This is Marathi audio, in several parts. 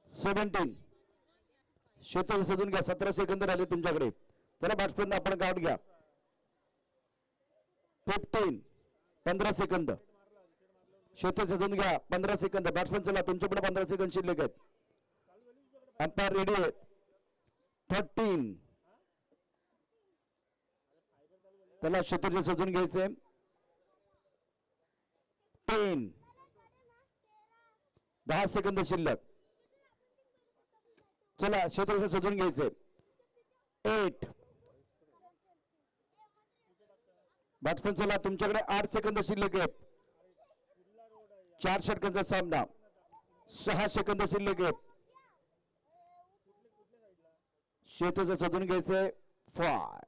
17. शेतल शोधून घ्या. 17 सेकंद राहिले तुमच्याकडे. चला बॅट्समॅन आपण आउट घ्या. 15. 15 सेकंद. शेतल शोधून घ्या. 15 सेकंद. बॅट्समॅन चला तुमच्याकडे 15 सेकंद शिल्लक आहेत. अंपायर रेडी आहेत. 13. त्याला शेतलचे शोधून घ्यायचे. 10. 10 सेकंद शिल्लक. चला शेतलचे शोधून घ्यायचे. 8. बॅट्समॅन चला तुमच्याकडे 8 सेकंद शिल्लक आहेत. 4 षटकांचा सामना. 6 सेकंद शिल्लक आहेत. शेतलचे शोधून घ्यायचे. 5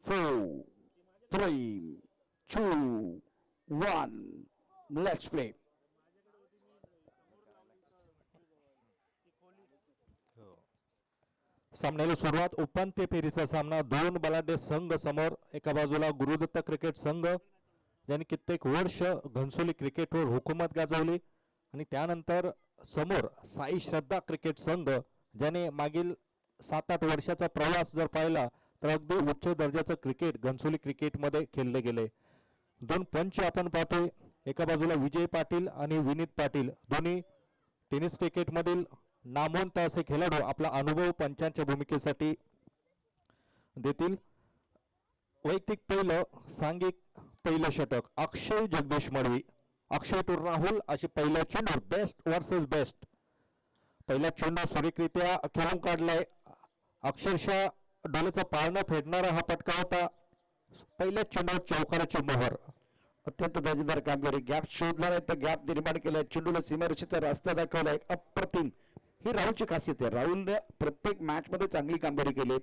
4 3 2 1. Let's play. सामन्याला सुरुवात. उपांत्य फेरीचा सामना. दोन बलाढ्य संघ समोर. एका बाजूला गुरुदत्त क्रिकेट संघ ज्यांनी कित्येक वर्ष घनसोली क्रिकेटवर हुकूमत गाजवली आणि त्यानंतर समोर साई श्रद्धा क्रिकेट संघ ज्याने मागील 7-8 वर्षाचा प्रवास जर पाहिला तर अगदी उच्च दर्जाचं क्रिकेट घनसोली क्रिकेटमध्ये खेळले गेले. दोन पंच आपण पाहतोय. एका बाजूला विजय पाटील आणि विनीत पाटील दोन्ही टेनिस क्रिकेटमधील नामवंत असे खेळाडू आपला अनुभव पंचांच्या भूमिकेसाठी देतील. वैयक्तिक पहिलं सांघिक पहिलं षटक अक्षय जगदीश मडवी. अक्षय टू राहुल अशी पहिल्या चेंडूवर बेस्ट वर्सेस बेस्ट. पहिल्या चेंडू सुरेखरित्या खेळून काढलाय. अक्षरशः डोळ्याचा पाळणा फेडणारा हा फटका होता. पहिल्या चेंडूवर चौकाराची मोहर. अत्यंत दर्जेदार कामगिरी. गॅप शोधला नाही तर गॅप निर्माण केलाय. चेंडूला सीमारेषेचा रस्ता दाखवलाय. अप्रतिम. ही राहुलची खासियत आहे. राहुलने प्रत्येक मॅच मध्ये चांगली कामगिरी केली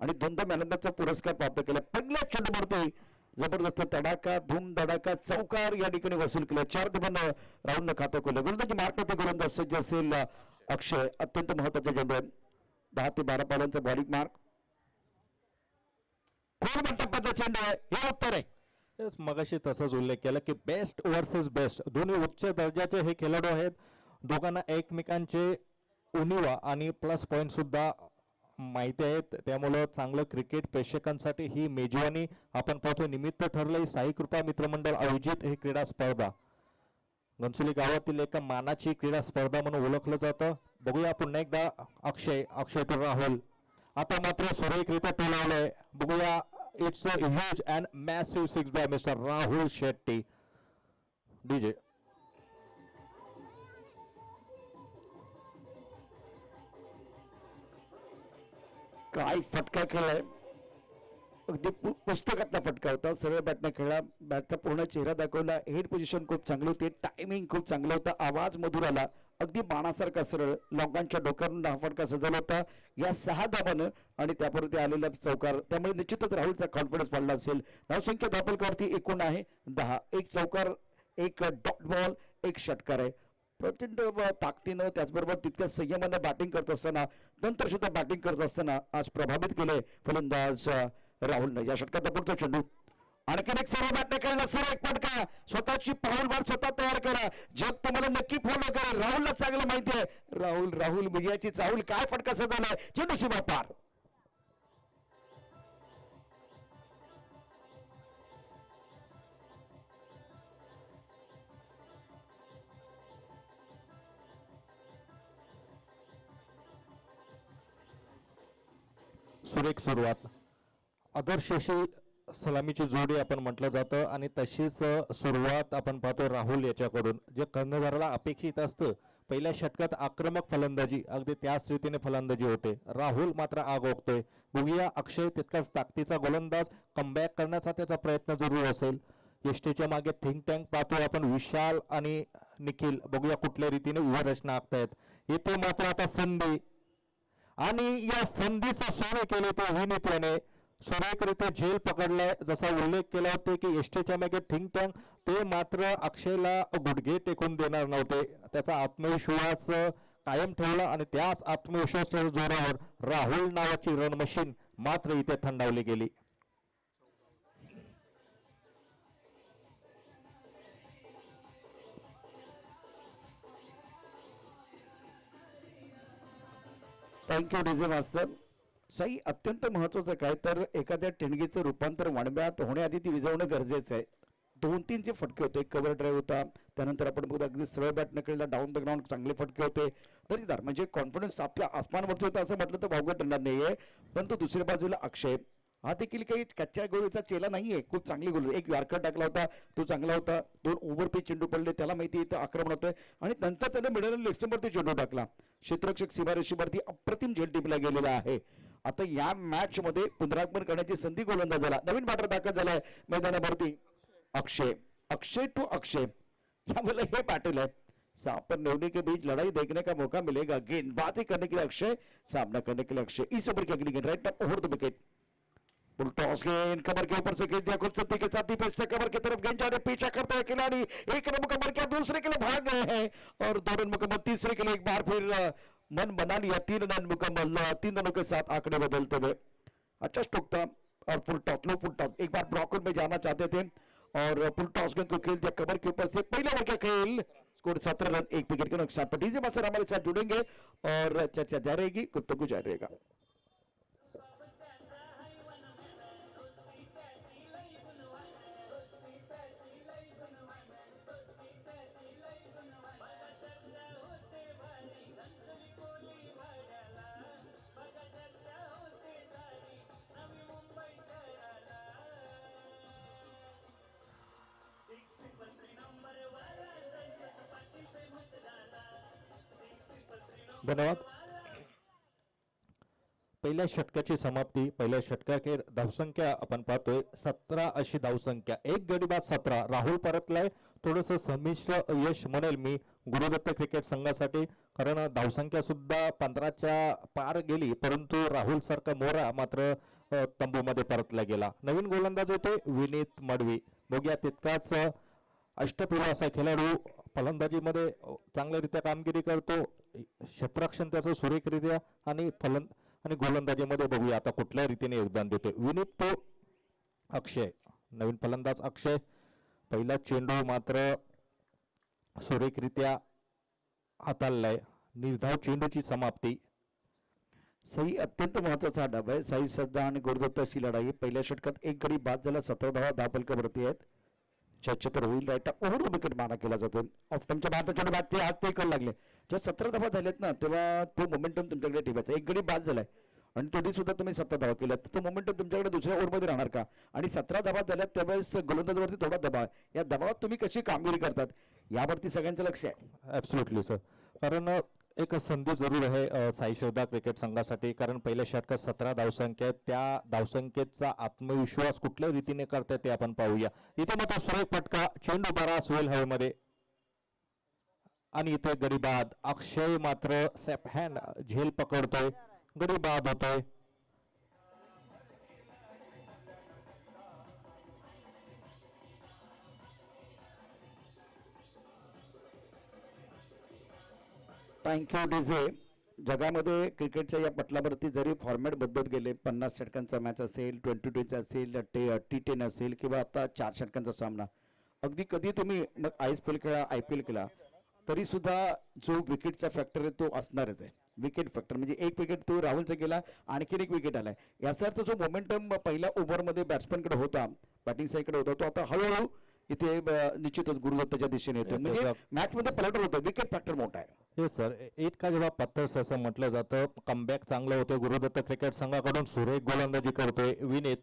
आणि दोनदा मॅनचा पुरस्कार प्राप्त केला. पहिल्या चेंडू मारतोय जबरदस्त तडाका धूम धडाका चौकार या ठिकाणी वसूल केला. 4 धावांना राहुलनं खातं खोललं. गोलंदाजी मार्क गोलंदाज सज्ज असेल अक्षय. अत्यंत महत्वाचे चेंडू आहे. 10 ते 12 बॉलांचा बॉलिंग मार्क. कोण टप्प्याचा चेंडू आहे हे उत्तर आहे. मगाशी तसाच उल्लेख केला की बेस्ट वर्सेस बेस्ट. दोन्ही उच्च दर्जाचे हे खेळाडू आहेत. दोघांना एकमेकांचे उणिवा आणि प्लस पॉईंट सुद्धा माहिती आहेत. त्यामुळं चांगलं क्रिकेट प्रेक्षकांसाठी ही मेजवानी आपण पाहतो निमित्त ठरलंय. साई कृपा मित्रमंडळ आयोजित ही क्रीडा स्पर्धा घनसोली गावातील एका मानाची क्रीडा स्पर्धा म्हणून ओळखलं जातं. बघूया पुन्हा एकदा अक्षय टू राहुल. आता मात्र सुरेखरित्या टोलावलंय. बघूया. It's a huge and massive 6 by mister Rahul Shetty. DJ काय फटका खेळलाय. अगदी पुस्तकातला फटका होता. सरळ बॅटने खेळला. बॅटचा पूर्ण चेहरा दाखवला. हेड पोझिशन खूप चांगली होती. टायमिंग खूप चांगला होता. आवाज मधुर आला. अगदी बाणासारखा सरळ लॉंगांच्या डोक्यावरून हा फटका सजवला होता. या 6 धावानं आणि त्यापूर्वी आलेला चौकार. त्यामुळे निश्चितच राहुलचा कॉन्फिडन्स वाढला असेल. धावसंख्या धापलकावरती एकूण आहे 10. एक चौकार, एक डॉट बॉल, एक षटकार आहे. प्रचंड ताकदीनं त्याचबरोबर तितक्या संयमानं बॅटिंग करत असताना नंतर सुद्धा बॅटिंग करत असताना आज प्रभावित केलंय फलंदाज राहुलनं. या षटकाचा पुढचा चेंडू. आणखीन एक सर्व बॅटने खेळला. सर्व एक फटका. स्वतःची पाऊलवार स्वतः तयार करा. जग तुम्हाला नक्की फॉलो करा. राहुलला चांगलं माहिती आहे. राहुल विजयाची चाहूल. काय फटका सजवलाय. चेंडू सीमा पार. सुरेख सुरुवात. आदर्श अशी सलामीची जोडी आपण म्हटलं जातं आणि तशीच सुरुवात आपण पाहतो राहुल याच्याकडून. जे कर्णधाराला अपेक्षित असतं पहिल्या षटकात आक्रमक फलंदाजी अगदी त्याच रीतीने फलंदाजी होते. राहुल मात्र आग ओकतोय. बघूया अक्षय तितकाच ताकदीचा गोलंदाज. कमबॅक करण्याचा त्याचा प्रयत्न जरूर असेल. यष्टीच्या मागे थिंक टँक पाहतोय आपण विशाल आणि निखिल. बघूया कुठल्या रीतीने व्यूहरचना आखतायत. इथे मात्र आता संधी आणि या संधीचं सोने केले ते विनीत याने. सुरेखरित्या झेल पकडलाय. जसा उल्लेख केला होता की एसटीच्या मागे थिंक टँक ते मात्र अक्षयला गुडघे टेकून देणार नव्हते. त्याचा आत्मविश्वास कायम ठेवला आणि त्याच आत्मविश्वासाच्या जोरावर राहुल नावाची रन मशीन मात्र इथे थंडावली गेली. थँक्यू डीजे मास्तर. साई, अत्यंत महत्वाचं काय तर एखाद्या टेणगीचं रूपांतर वाणव्यात होण्याआधी ती विजवणं गरजेचं आहे. 2-3 जे फटके होते, एक कव्हर ड्राईव्ह होता, त्यानंतर आपण बघतो अगदी सरळ बॅट न खेळला डाऊन द ग्राउंड चांगले फटके होते. दर्जेदार म्हणजे कॉन्फिडन्स आपल्या आसमानवरती होता असं म्हटलं तर वावगं ठरणार नाहीये. परंतु दुसऱ्या बाजूला अक्षय हा देखील काही कच्च्या गोळीचा चेला नाहीये. खूप चांगली गोळी, एक यॉर्कर टाकला होता, तो चांगला होता. 2 ओव्हर चेंडू पडले, त्याला माहिती आहे आक्रमण होतंय आणि नंतर त्याने मिडल लेफ्टवरती चेंडू टाकला. क्षेत्ररक्षक सीमारेषेवरती अप्रतिम झेल टिपला गेलेला आहे. आता या मॅच मध्ये पुनरागमन करण्याची संधी गोलंदाजाला नवीन बॅटर दाखल झालाय मैदानावरती. अक्षय, अक्षय टू अक्षय, क्या बोला हे पाटिल है. सांप पर नेवनी के बीच लड़ाई देखने का मौका मिलेगा. गेंदबाजी करने के लिए अक्षय, सामना करने के लिए अक्षय. इस ओवर की अगली गेंद right up over the wicket. Full toss गेंद कमर के ऊपर से खेल दिया खूबसूरती के साथ ही पेस्ट कमर की तरफ गेंद जाने पीछा करते हुए खिलाड़ी एक रन मुकम्मल किया, दूसरे के लिए भाग गए हैं और 2 रन मुकम्मल, तीसरे के लिए एक बार फिर मन बना लिया. 3 रन मुकम्मल, 3 रनों के साथ आंकड़े बदलते हुए अच्छा स्ट्रोक था. और फुल टॉस, लो फुल टॉस, एक बार ब्रॉकर में जाना चाहते थे और फुल टॉस गेंद को खेल दिया कमर के ऊपर से. पहले ओवर का खेल, स्कोर 17 रन 1 विकेट के नुकसान पर. डीजे मास्टर हमारे साथ जुड़ेंगे और चर्चा जारी रहेगी, गुफ्तगू जारी रहेगा. धन्यवाद. पहिल्या षटकाची समाप्ती. पहिल्या षटकाखेर धावसंख्या आपण पाहतोय 17 अशी धावसंख्या. एक गडी बाद 17. राहुल परतलाय. थोडस संमिश्र यश म्हणेल मी गुरुदत्त क्रिकेट संघासाठी, कारण धावसंख्या सुद्धा 15च्या पार गेली, परंतु राहुल सारखा मोरा मात्र तंबूमध्ये परतला गेला. नवीन गोलंदाज होते विनीत मडवी. बघूया तितकाच अष्टपैलू असा खेळाडू फलंदाजीमध्ये चांगल्यारीत्या कामगिरी करतो. क्षेत्ररक्षण त्याचं सुरेखरित्या आणि गोलंदाजीमध्ये बघूया आता कुठल्या रीतीने योगदान देते विनीत तो अक्षय. नवीन फलंदाज अक्षय. पहिला चेंडू मात्र सुरेखरित्या हाताळलाय. निर्धाव चेंडूची समाप्ती. साई, अत्यंत महत्वाचा हा डाव आहे. साई सध्या आणि गुरुदत्ताची लढाई. पहिल्या षटकात एक गडी बाद झाला, 17 धावा धापलकावरती आहेत. 76 होईल राईट ओव्हर विकेट मारा केला जातो. ऑफ टाइमच्या भारताच्या बॅटचे हात ते कळ लागले. जेव्हा 17 धावा झालेत ना तेव्हा तो मोमेंटम तुमच्याकडे ठेवायचा. एक गडी बाद झालाय आणि तरी सुद्धा तुम्ही 17 धावा केल्यात, तो मोमेंटम तुमच्याकडे दुसऱ्या ओव्हरमध्ये राहणार का. आणि 17 धावा झाल्यात त्यावेळेस गोलंदाजावरती थोडा दबाव. या दबावात तुम्ही कशी कामगिरी करतात यावरती सगळ्यांचं लक्ष आहे. Absolutely sir. कारण एक संधी जरूर आहे साई श्रद्धा क्रिकेट संघासाठी, कारण पहिल्या षटकात 17 धावसंख्या आहेत. त्या धावसंख्येचा आत्मविश्वास कुठल्या रीतीने करताय ते आपण पाहूया. इथे मात्र सुरेख फटका, चेंडू बारा स्वेल हवेमध्ये आणि इथे गडी बाद. अक्षय मात्र सेफ हँड झेल पकडतोय, गडी बाद होतोय. Thank you DJ. जगामध्ये क्रिकेटच्या या पटलावरती जरी फॉर्मॅट बदलत गेले, 50 षटकांचा मॅच असेल, 22चा असेल, T10 असेल किंवा आता 4 षटकांचा सामना, अगदी कधी तुम्ही मग ISPL खेळा, IPL खेळा, तरी सुद्धा जो विकेटचा फॅक्टर आहे तो असणारच आहे. विकेट फॅक्टर म्हणजे एक विकेट तो राहुलचा गेला, आणखीन एक विकेट आलाय. याचा अर्थ जो मोमेंटम पहिल्या ओव्हरमध्ये बॅट्समॅनकडे होता, बॅटिंग साईडकडे होता, तो आता हळूहळू इथे निश्चितच गुरुदत्ताच्या दिशेने येतो. म्हणजे मॅच मध्ये पलटवर होतो, विकेट फॅक्टर मोठा आहे. हे सर, एक का जेव्हा पत्थर्स असं म्हटलं जातं, कमबॅक चांगलं होतं गुरुदत्त क्रिकेट संघाकडून. सुरेख गोलंदाजी करतोय विनीत.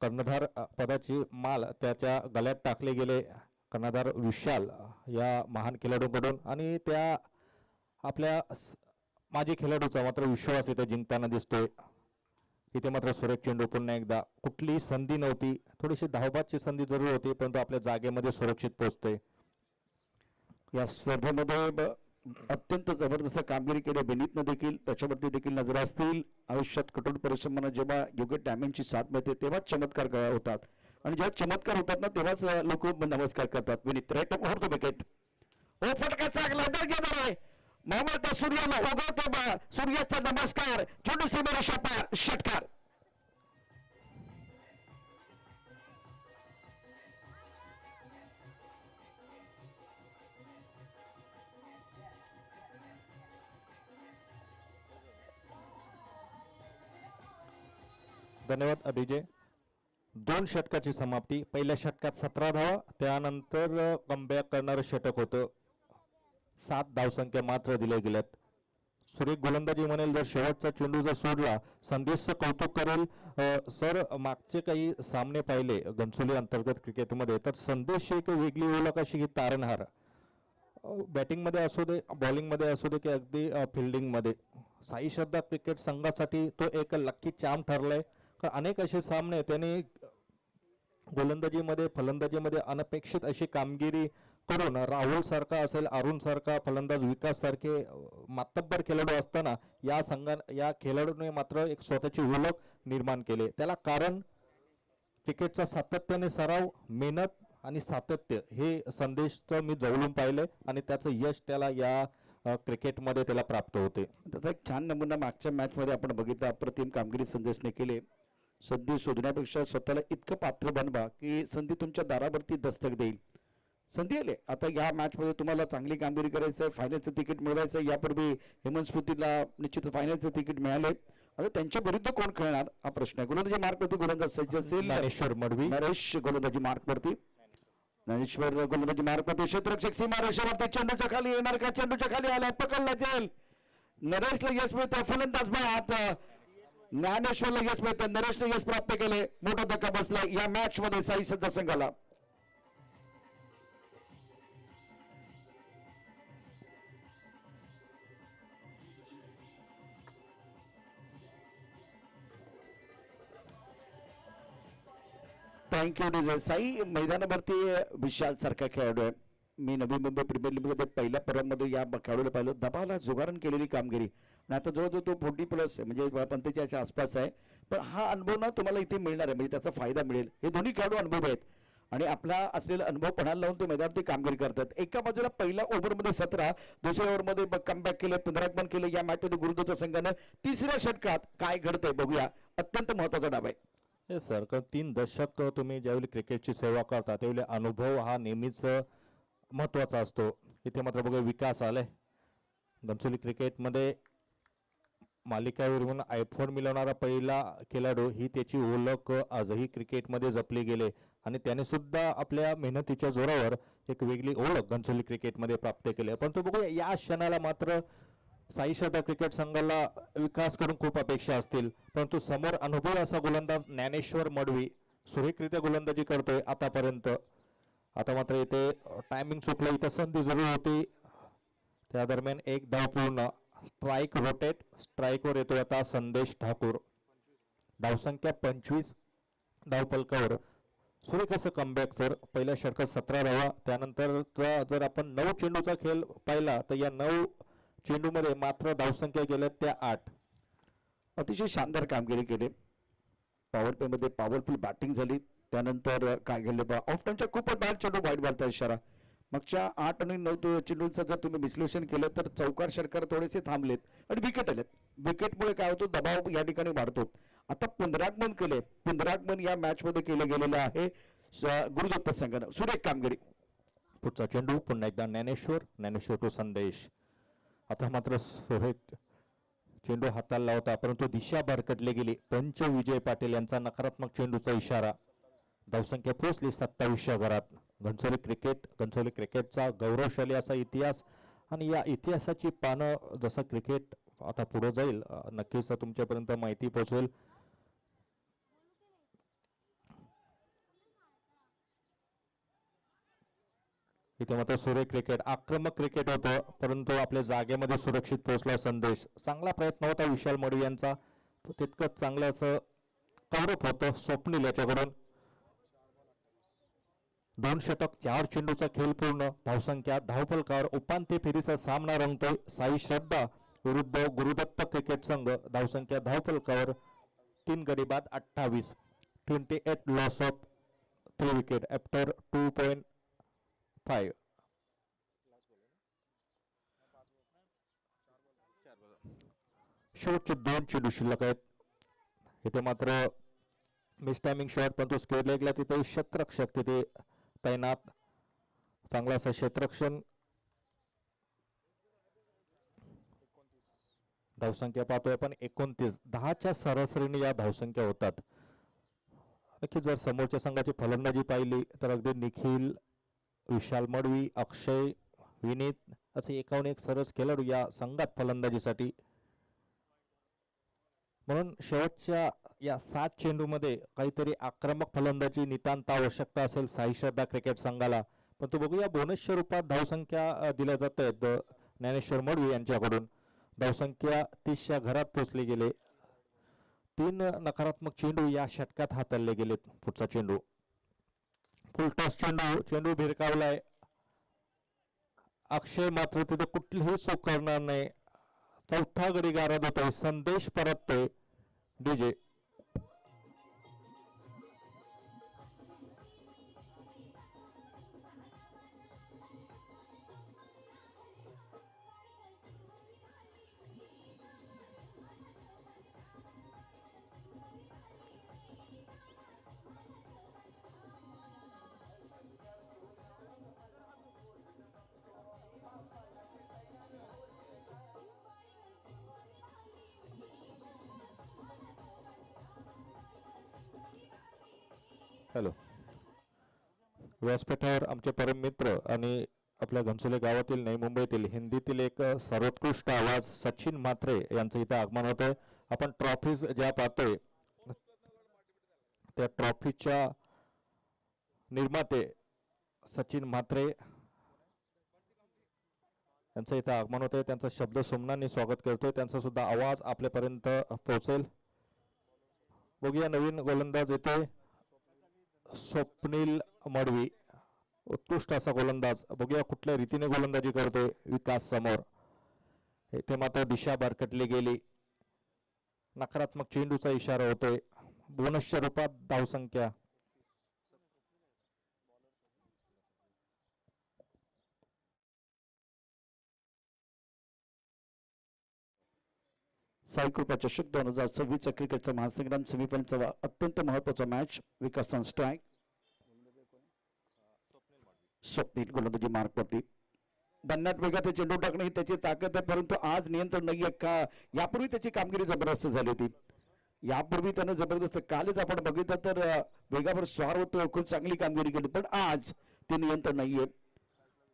कर्णधार पदाची माल त्याच्या गळ्यात टाकले गेले कर्णधार विशाल या महान खेळाडूकडून, आणि त्या आपल्या माजी खेळाडूचा मात्र विश्वास इथे जिंकताना दिसतोय. इथे मात्र सुरेख चेंडू. पुन्हा एकदा कुठलीही संधी नव्हती, थोडीशी धावबादची संधी जरूर होती, परंतु आपल्या जागेमध्ये सुरक्षित पोहोचतोय. या स्पर्धेमध्ये अत्यंत जबरदस्त कामगिरी केली विनीतनं देखील. त्याच्यावरती देखील नजर असतील. आयुष्यात कठोर परिश्रमानं जेव्हा योग्य टायमिंगची साथ मिळते तेव्हाच चमत्कार होतात, आणि जेव्हा चमत्कार होतात ना तेव्हाच लोक नमस्कार करतात. Vineet right over the wicket. ओ फटका चांगला दर्जेदार आहे. मावळत्या सूर्याला उगवतो सूर्याचा नमस्कार. चेंडू सीमेरेषा पार, षटकार. धन्यवाद अभिजय. 2 षटकाची समाप्ती. पहिल्या षटकात 17 धावा, त्यानंतर कमबॅक करणारं षटक होतं. 7 धावसंख्या मात्र दिल्या गेल्यात. सुरेख गोलंदाजी म्हणेल, जर शेवटचा चेंडू जर सोडला, संदेशचं कौतुक करेल. सर, मागचे काही सामने पाहिले घनसोली अंतर्गत क्रिकेटमध्ये, तर संदेश एक वेगळी ओळख अशी की तारणहार. बॅटिंगमध्ये असू दे, बॉलिंगमध्ये असू दे, की अगदी फिल्डिंगमध्ये, साई श्रद्धा क्रिकेट संघासाठी तो एक लक्की चार्म ठरलाय. अनेक असे सामने त्याने गोलंदाजीमध्ये, फलंदाजीमध्ये अनपेक्षित अशी कामगिरी करून राहुल सारखा असेल, अरुण सारखा फलंदाज, विकास सारखे मातब्बर खेळाडू असताना या खेळाडूने मात्र एक स्वतःची ओळख निर्माण केली. त्याला कारण क्रिकेटचा सातत्याने सराव, मेहनत आणि सातत्य हे संदेशचं मी जवळून पाहिले आणि त्याचं यश त्याला या क्रिकेटमध्ये त्याला प्राप्त होते. त्याचा एक छान नमुना मागच्या मॅचमध्ये आपण बघितलं. अप्रतिम कामगिरी संदेशने केली. संधी शोधण्यापेक्षा स्वतःला इतकं पात्र बनवा की संधी तुमच्या दारावरती दस्तक देईल. संधी आली आता या मॅचमध्ये, तुम्हाला चांगली कामगिरी करायचं आहे, फायनलचं तिकीट मिळवायचं. यापूर्वी हेमंत स्मृतीला निश्चित फायनलचं तिकीट मिळाले. आता त्यांच्या विरुद्ध कोण खेळणार हा प्रश्न आहे. गोलंदाजी मार्कवरती गोलंदाज सज्ज असेल ज्ञानेश्वर मडवी. नरेश गोलंदाजी मार्कवरती, ज्ञानेश्वर गोलंदाजी मार्कवरती. क्षेत्ररक्षक सीमा रेषेवरती, चेंडूच्या खाली येणार का, चेंडूच्या खाली आला, पकडला जाईल. नरेशला यश मिळतं. फलंदाज बाद. ज्ञानेश्वरला यश मिळतं. नरेशने यश प्राप्त केले. मोठा धक्का बसला या मॅच मध्ये साई सज्जा संघाला. Thank you design. साई मैदानावरती विशाल सारखा खेळाडू आहे. मी नवी मुंबई प्रीमियर लीग मध्ये पहिल्या पर्वामध्ये या खेळाडूला पाहिलं. दबावाला जुगारण केलेली कामगिरी आणि आता जवळजवळ तो 40+ म्हणजे 45च्या आसपास आहे. पण हा अनुभव ना तुम्हाला इथे मिळणार आहे, म्हणजे त्याचा फायदा मिळेल. हे दोन्ही खेळाडू अनुभव आहेत आणि आपला असलेला अनुभव पणाला लावून ते मैदानावरती कामगिरी करतात. एका बाजूला पहिल्या ओव्हरमध्ये 17, दुसऱ्या ओव्हरमध्ये कमबॅक केलं, पुनरागमन केलं या मॅचमध्ये गुरुदत्त संघानं. तिसऱ्या षटकात काय घडतंय बघूया. अत्यंत महत्वाचा डाव आहे. सर, 3 दशक तुम्ही ज्यावेळी क्रिकेटची सेवा करता त्यावेळी अनुभव हा नेहमीच महत्वाचा असतो. इथे मात्र बघा विकास आलाय. घनसोली क्रिकेटमध्ये मालिकावीरून आयफोन मिळवणारा पहिला खेळाडू ही त्याची ओळख आजही क्रिकेटमध्ये जपली गेले आणि त्याने सुद्धा आपल्या मेहनतीच्या जोरावर एक वेगळी ओळख घनसोली क्रिकेटमध्ये प्राप्त केली. पण तो बघूया या क्षणाला मात्र साई श्रद्धा क्रिकेट संघाला विकास करून खूप अपेक्षा असतील, परंतु समोर अनुभवी असा गोलंदाज ज्ञानेश्वर मडवी सुरेखरित्या गोलंदाजी करतोय आतापर्यंत. आता मात्र इथे टायमिंग चुकलं, इथे संधी जरूर होती. त्या दरम्यान एक धाव पूर्ण. Strike rotate. स्ट्राईकवर येतोय आता संदेश ठाकूर. धावसंख्या 25 धावफलकावर. सुरेख असं कमबॅक सर. पहिल्या षटकात 17 धावा, त्यानंतरचा जर आपण 9 चेंडूचा खेळ पाहिला तर या 9 चेंडूमध्ये मात्र धावसंख्या गेल्या त्या 8. अतिशय शानदार कामगिरी केली. पॉवर प्ले मध्ये पॉवरफुल बॅटिंग झाली. त्यानंतर काय घडले बा, ऑफ टाइमच्या खूपच बाहेर चेंडू वाईट बॉलचा इशारा. मागच्या 8 आणि 9 चेंडूंचं जर तुम्ही विश्लेषण केलं तर चौकार षटकार थोडेसे थांबलेत आणि विकेट आलेत. विकेटमुळे काय होतो, दबाव या ठिकाणी वाढतो. आता पुनरागमन केले. पुनरागमन या मॅच मध्ये केलं गेलेलं आहे गुरुदत्त संघानं. सुरेख कामगिरी. पुढचा चेंडू पुन्हा एकदा ज्ञानेश्वर. ज्ञानेश्वर टू संदेश. आता मात्र सुरेख चेंडू हाताला लावता, परंतु दिशा भरकटली गेली. पंच विजय पाटील यांचा नकारात्मक चेंडूचा इशारा. धावसंख्या पोहोचली 27च्या घरात. घनसोली क्रिकेटचा गौरवशाली असा इतिहास आणि या इतिहासाची पानं जसं क्रिकेट आता पुढे जाईल नक्कीच तुमच्यापर्यंत माहिती पोहोचेल. इथे मात्र सुरेख क्रिकेट, आक्रमक क्रिकेट होतं, परंतु आपल्या जागेमध्ये सुरक्षित पोहोचला संदेश. चांगला प्रयत्न होता विशाल मडवी यांचा. तितकंच चांगलं असं कव्हरअप होतं स्वप्नील याच्याकडून. 2 षटक 4 चेंडूचा खेळ पूर्ण. धावसंख्या धावफलकावर उपांत्य फेरीचा सामना रंगतोय. साई श्रद्धा विरुद्ध गुरुदत्त क्रिकेट संघ. धावसंख्या धावफलकावर 3 गडी बाद 28. 28 लॉस ऑफ 3 विकेट आफ्टर 2.5. शेवटचे 2 चेंडू शिल्लक आहेत. इथे मात्र मिस टायमिंग शॉट, परंतु स्क्वेअर लेगला तिथे क्षेत्ररक्षक तिथे तैनात. चांगला असं क्षेत्ररक्षण. धावसंख्या पाहतोय आपण 29. 10च्या सरासरीने या धावसंख्या होतात. नक्की जर समोरच्या संघाची फलंदाजी पाहिली तर अगदी निखिल, विशाल मडवी, अक्षय, विनीत असे एकाहून एक सरस खेळाडू या संघात फलंदाजीसाठी. म्हणून शेवटच्या या 7 चेंडूमध्ये काहीतरी आक्रमक फलंदाजी नितांत आवश्यकता असेल साई श्रद्धा क्रिकेट संघाला. पण तो बघूया बोनस स्वरूपात धावसंख्या दिल्या जात आहेत ज्ञानेश्वर मडवी यांच्याकडून. धावसंख्या 30च्या घरात पोहोचली गेले. 3 नकारात्मक चेंडू या षटकात हाताळले गेलेत. पुढचा चेंडू फुलटॉस चेंडू भिरकावलाय. अक्षय मात्र तिथे कुठलीही चूक करणार नाही. चौथा गडी गारद होतोय. संदेश परततोय. DJ hello. व्यासपीठावर आमचे परम मित्र आणि आपल्या घनसोली गावातील नवी मुंबईतील हिंदीतील एक सर्वोत्कृष्ट आवाज सचिन म्हात्रे यांचं इथं आगमन होतंय. आपण ट्रॉफीज ज्या पाहतोय त्या ट्रॉफीच्या निर्माते सचिन म्हात्रे यांचं इथं आगमन होतंय. त्यांचं शब्द सुमनांनी स्वागत करतोय. त्यांचा सुद्धा आवाज आपल्यापर्यंत पोहोचेल. बघूया नवीन गोलंदाज येते स्वप्नील मडवी. उत्कृष्ट असा गोलंदाज. बघूया कुठल्या रीतीने गोलंदाजी करतोय विकास समोर. इथे मात्र दिशा भरकटली गेली. नकारात्मक चेंडूचा इशारा होतोय. बोनसच्या रूपात धावसंख्या साई कृपा चषक 2026 क्रिकेटचा महासंग्राम सेमीफायनलचा अत्यंत महत्वाचा match. Vikas on strike. Swapnil गोलंदाजी मार्कवरती. बन्नाट वेगात चेंडू टाकणे ही त्याची ताकद आहे, परंतु आज नियंत्रण नाहीये का. यापूर्वी त्याची कामगिरी जबरदस्त झाली होती. यापूर्वी त्यानं जबरदस्त कालच आपण बघितलं तर वेगावर स्वार होतो, खूप चांगली कामगिरी केली. पण आज ते नियंत्रण नाहीये.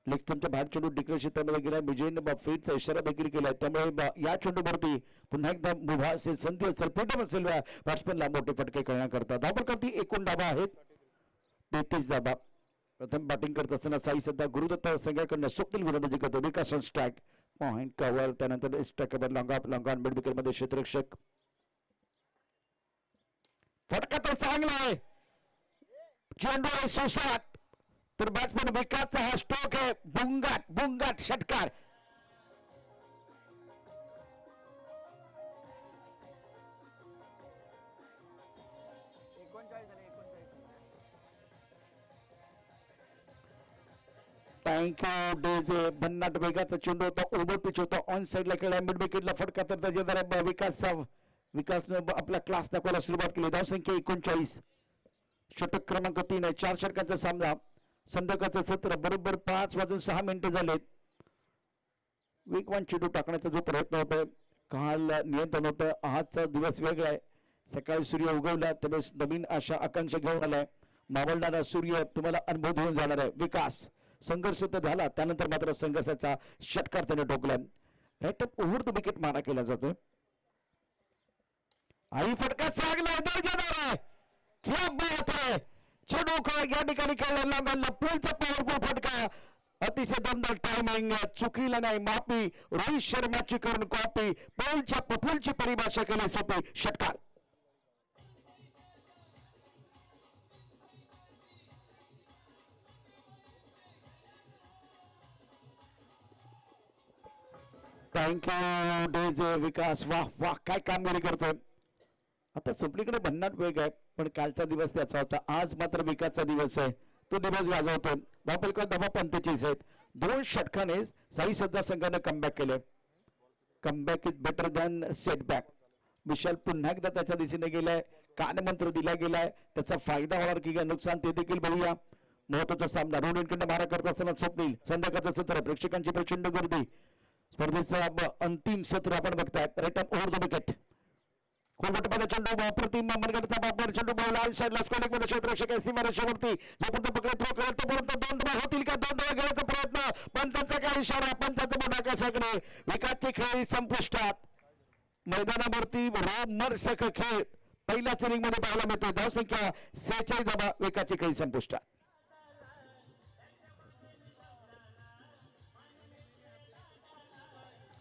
लेगस्टंपच्या बाहेर चेंडू डिक्लेअर क्षेत्रामध्ये गेला. विजयने फील्डचा इशारा देखील केलाय. त्यामुळे या चेंडूवरती पुन्हा एकदा मुभा असेल, संधी असेल, फ्रीडम असेल बॅट्समॅनला मोठे फटके खेळण्याकरता. धावपरकरती एकूण धाबा आहेत 33 धाबा. प्रथम बॅटिंग करत असताना साई सध्या गुरुदत्त संघाकडनं स्वप्नील गोलंदाजी करतो. Vikas on strike. Point cover. त्यानंतर striker long on mid wicket मध्ये क्षेत्ररक्षक. फटका तर चांगला आहे. चेंडू आहे सुसाट. तर बॅट्समॅन विकासचा हा स्ट्रोक आहे. बुंगाट षटकार. थँक्यू डेझे. भन्नाट वेगाचा चेंडू होता. ओव्हर पिच होता. ऑन साईडला खेळला. मिड विकेटला फटका तर त्याच्या विकासनं आपला क्लास दाखवायला सुरुवात केली. धावसंख्या 39. षटक क्रमांक 3 आहे. 4 षटकांचा सामना. संध्याकाळचं सत्र बरोबर 5:06 झालेत. वेगवान चेंडू टाकण्याचा जो प्रयत्न होतोय काल नियंत्रण होतं. आजचा दिवस वेगळा आहे. सकाळी सूर्य उगवला त्यावेळेस नवीन आशा आकांक्षा घेऊन आलाय. मावळणारा सूर्य तुम्हाला अनुभव देऊन जाणार आहे. विकास संघर्ष तर झाला, त्यानंतर मात्र संघर्षाचा षटकार त्याने ठोकलाय. Right up over the wicket मारा केला जातोय. आई फटका चांगला दर्जेदार आहे. क्या बात है. चेंडू या ठिकाणी खेळला. लॉंगॉनला पुलचा पॉवरफुल फटका. अतिशय दमदार टायमिंग. चुकीला नाही माफी. रोहित शर्माची करून कॉपी. पुलची परिभाषा केली सोपी. षटकार. थँक्यू डेझे. विकास वाह काय कामगिरी करतोय. आता सुपलीकडे भन्नाट वेग आहे, पण कालचा दिवस त्याचा होता. आज मात्र विकासचा दिवस आहे. तो दिवस गाजवतो. धावपलका धाबा 45 आहेत. 2 षटकाने साई सध्या संघाने कमबॅक केले. Comeback is better than setback. Vishal पुन्हा एकदा त्याच्या दिशेने गेलाय. कानमंत्र दिला गेलाय. त्याचा फायदा होणार की नुकसान ते देखील बघूया. महत्वाचा सामना. रोडकडे मारा करत असताना स्वप्नील. संध्याकाळचं सत्र. प्रेक्षकांची प्रचंड गर्दी. स्पर्धेचं अंतिम सत्र आपण बघताय. Right up over the wicket. कोलमटमध्ये चेंडू अप्रतिम मनगटचा बापर चेंडू लाल साईडला स्कोरिंग मध्ये क्षेत्ररक्षक एसी मारेश्वरती जोपर्यंत पकडे थ्रो करत तोपर्यंत 2 धावा होतील का 2 धावा घेण्याचा प्रयत्न पंचांचा काय इशारा पंचांचा बोट आकाशाकडे विकासची खेळी संपुष्टात मैदानावरती रोमर्षक खेळ पहिल्याच इनिंग मध्ये पाहायला मिळतो धावसंख्या 46 धावा विकासची खेळी संपुष्टात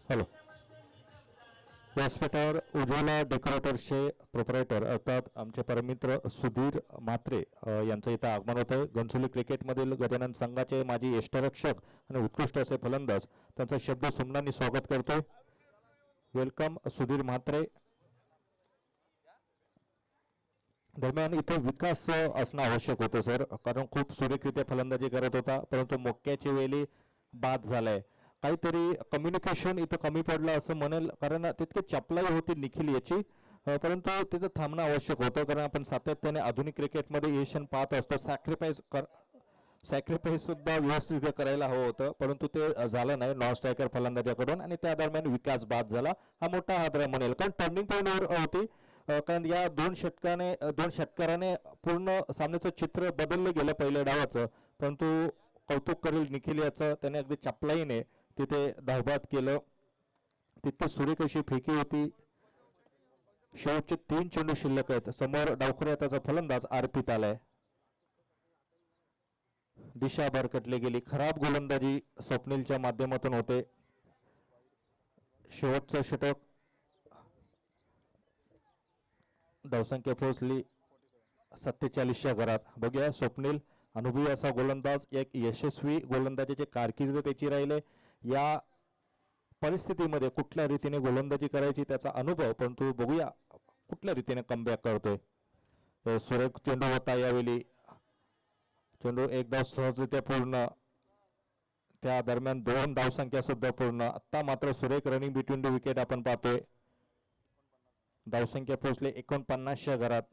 हॅलो व्यासपीठावर उज्ज्वला डेकोरेटर्सचे प्रोपरायटर अर्थात आमचे परमित्र सुधीर म्हात्रे यांचं इथं आगमन होतं. घनसोली क्रिकेटमधील गजानन संघाचे माजी यष्टरक्षक आणि उत्कृष्ट असे फलंदाज त्यांचा शब्द सुमनांनी स्वागत करतोय. वेलकम सुधीर म्हात्रे. दरम्यान इथे विकास असणं आवश्यक होतं सर, कारण खूप सुरेखरित्या फलंदाजी करत होता परंतु मोक्याची वेळी बाद झालाय. काहीतरी कम्युनिकेशन इथं कमी पडलं असं म्हणेल, कारण तितके चपलाई होती निखिल याची, परंतु तिथं थांबणं आवश्यक होतं कारण आपण सातत्याने आधुनिक क्रिकेटमध्ये एशियन पाहत असतो. सॅक्रिफाईस सुद्धा व्यवस्थित करायला हवं होतं परंतु ते झालं नाही नॉन स्ट्रायकर फलंदाजाकडून आणि त्या दरम्यान विकास बाद झाला. हा मोठा हादरा म्हणेल, कारण टर्निंग पॉईंटवर होती, कारण या दोन षटकाराने पूर्ण सामन्याचं चित्र बदललं गेलं पहिल्या डावाचं. परंतु कौतुक करेल निखिल याचं, त्याने अगदी चपलाईने तिथे धावबाद केलं. तितके सुरेख अशी फेकी होती. शेवटचे 3 चेंडू शिल्लक आहेत. समोर डावखुऱ्या त्याचा फलंदाज अर्पित आलाय. दिशा भरकटली गेली. खराब गोलंदाजी स्वप्नीलच्या माध्यमातून होते. शेवटचं षटक धावसंख्या पोहोचली 47च्या घरात. बघूया स्वप्नील अनुभवी असा गोलंदाज, एक यशस्वी गोलंदाजाची कारकीर्द त्याची राहिले. या परिस्थितीमध्ये कुठल्या रीतीने गोलंदाजी करायची त्याचा अनुभव, परंतु बघूया कुठल्या रीतीने कमबॅक करतोय. सुरेख चेंडू होता यावेळी. चेंडू एक धाव सहजरित्या पूर्ण, त्या दरम्यान 2 धावसंख्या सुद्धा पूर्ण. आता मात्र सुरेख रनिंग बिटवीन द विकेट आपण पाहतोय. धावसंख्या पोहोचले 49च्या घरात.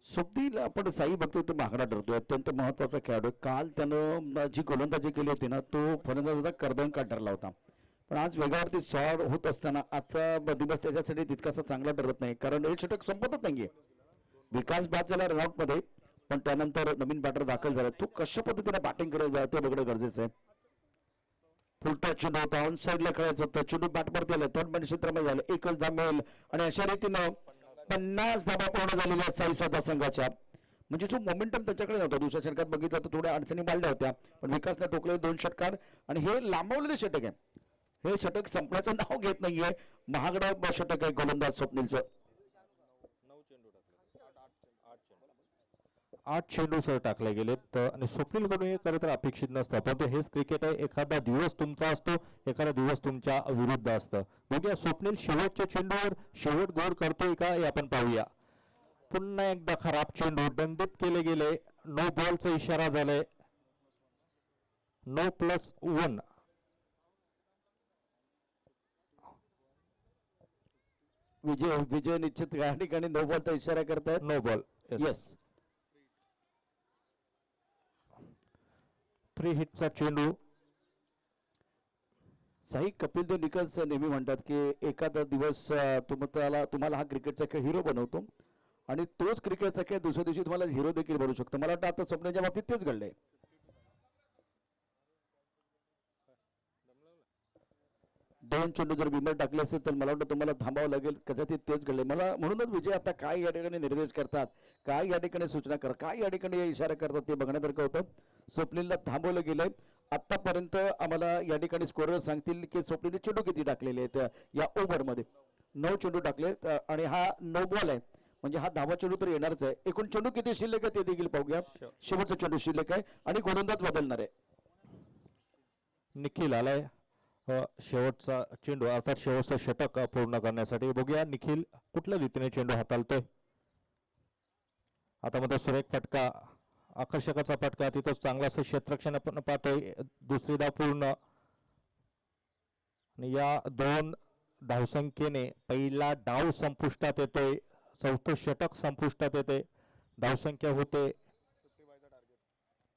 स्वप्नील आपण साई बघतोय तो महागडा ठरतोय, अत्यंत महत्वाचा खेळाडू. काल त्यानं जी गोलंदाजी केली होती ना, तो फलंदाजाचा कर्दनका ठरला होता, पण आज वेगावरती सॉड होत असताना आता दिवस त्याच्यासाठी तितकासा चांगला ठरत नाही, कारण हे षटक संपतच नाहीये. विकास बाद झाला रनआउट मध्ये, पण त्यानंतर नवीन बॅटर दाखल झाला. तो कशा पद्धतीने बॅटिंग करत ते बघणं गरजेचं आहे. फुलटा चेंडू होता, ऑन साईडला खेळायचं होतं, चेंडू बॅटवरती आलं, थर्ड बॅट क्षेत्रामध्ये झालं, एकच धाव मिळेल आणि अशा रीतीनं 50 धावा पूर्ण झालेल्या साई साधा संघाच्या. म्हणजे जो मोमेंटम त्याच्याकडे नव्हता. दुसऱ्या षटकात बघितलं तर थोड्या अडचणी मांडल्या होत्या, पण विकासने टोकले 2 षटकार आणि हे लांबवलेले षटक आहे. हे षटक संपण्याचं नाव घेत नाहीये. महागडा षटक आहे गोलंदाज स्वप्नीलचं. 8 चेंडू सर टाकले गेलेत आणि स्वप्नील कडून हे खरं तर अपेक्षित नसतं, परंतु हेच क्रिकेट आहे. एखादा दिवस तुमचा असतो, एखादा दिवस तुमच्या विरुद्ध असतं. बघूया स्वप्नील शेवटच्या चेंडूवर शेवट गोल करतोय का हे आपण पाहूया. पुन्हा एकदा खराब चेंडू दंडित केले गेले. नो बॉलचा इशारा झालाय. नो +1. विजय निश्चित या ठिकाणी नो बॉलचा इशारा करतायत. No ball. येस. फ्री हिटचा चेंडू. साई कपिल देव निकल्स नेहमी म्हणतात की एखादा दिवस तुम्हाला हा क्रिकेटचा खेळ हिरो बनवतो आणि तोच क्रिकेटचा खेळ दुसऱ्या दिवशी तुम्हाला हिरो देखील बनवू शकतो. मला वाटतं आता स्वप्नाच्या बाबतीत तेच घडलंय. दोन चेंडू जर विमर टाकले असेल तर मला वाटतं तुम्हाला थांबावं लागेल. कदाचित तेच घडले. मला म्हणूनच विजय आता काय या ठिकाणी निर्देश करतात, काय या ठिकाणी सूचना करतात, काय या ठिकाणी इशारा करतात ते बघण्यासारखं होतं. स्वप्नीलला थांबवलं गेलंय. आतापर्यंत आम्हाला या ठिकाणी स्कोरर सांगतील की स्वप्नीलने चेंडू किती टाकलेले आहेत या ओव्हरमध्ये. 9 चेंडू टाकले आणि हा 9 बॉल आहे, म्हणजे हा 10वा चेंडू तर येणारच आहे. एकूण चेंडू किती शिल्लक आहे ते देखील पाहूया. शेवटचा चेंडू शिल्लक आहे आणि गोलंदाज बदलणार आहे. निखिल आलाय शेवटचा चेंडू अर्थात शेवटचं षटक पूर्ण करण्यासाठी. बघूया निखिल कुठल्या रीतीने चेंडू हाताळतोय. आता मध्ये सुरेख फटका, आकर्षकाचा फटका, तिथं चांगला असं क्षेत्ररक्षण आपण पाहतोय. दुसरी धाव पूर्ण आणि या 2 धावसंख्येने पहिला डाव संपुष्टात येतोय. चौथं षटक संपुष्टात येते. धावसंख्या होते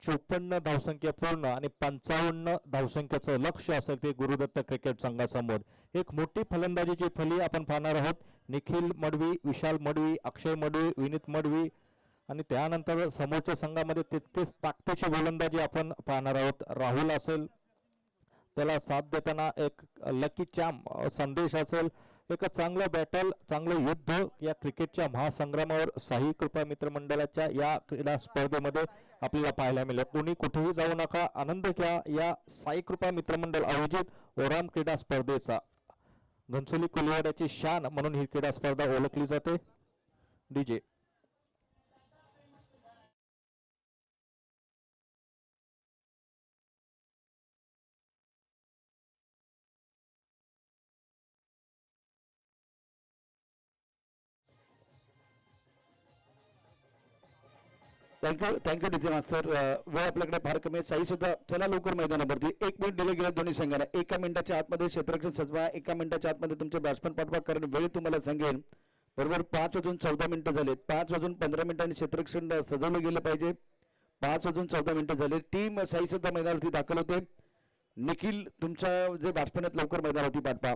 54 धावसंख्या पूर्ण आणि 55 धावसंख्येचं लक्ष असेल ते गुरुदत्त क्रिकेट संघासमोर. एक मोठी फलंदाजीची फली आपण पाहणार आहोत. निखिल मडवी, विशाल मडवी, अक्षय मडवी, विनीत मडवी आणि त्यानंतर समोरच्या संघामध्ये तितकेच ताकदीची गोलंदाजी आपण पाहणार आहोत. राहुल असेल, त्याला साथ देताना एक लकी चॅम संदेश असेल. एक चांगलं बॅटल, चांगलं युद्ध या क्रिकेटच्या महासंग्रामावर साई कृपा मित्रमंडळाच्या या क्रीडा स्पर्धेमध्ये आपल्याला पाहायला मिळेल. कोणी कुठेही जाऊ नका, आनंद घ्या या साई कृपा मित्रमंडळ आयोजित ओराम क्रीडा स्पर्धेचा. घनसोली कोलिवाड्याची शान म्हणून ही क्रीडा स्पर्धा ओळखली जाते. डीजे थँक्यू डीजे मास्तर. वेळ आपल्याकडे फार कमी आहे. साई सुद्धा चला लवकर मैदानावरती. 1 मिनिट दिले गेले दोन्ही संघांना. 1 मिनिटाच्या आतमध्ये क्षेत्ररक्षण सजवा. 1 मिनिटाच्या आतमध्ये तुमचे बॅट्समन पाठवा, कारण वेळ तुम्हाला सांगेन. बरोबर 5:14 झालेत. 5:15 क्षेत्ररक्षण सजवलं गेलं पाहिजे. 5:14 झाले. टीम साई सुद्धा मैदानावरती दाखल होते. निखिल तुमचा जे बॅट्समन आहेत लवकर मैदानावरती पाठवा.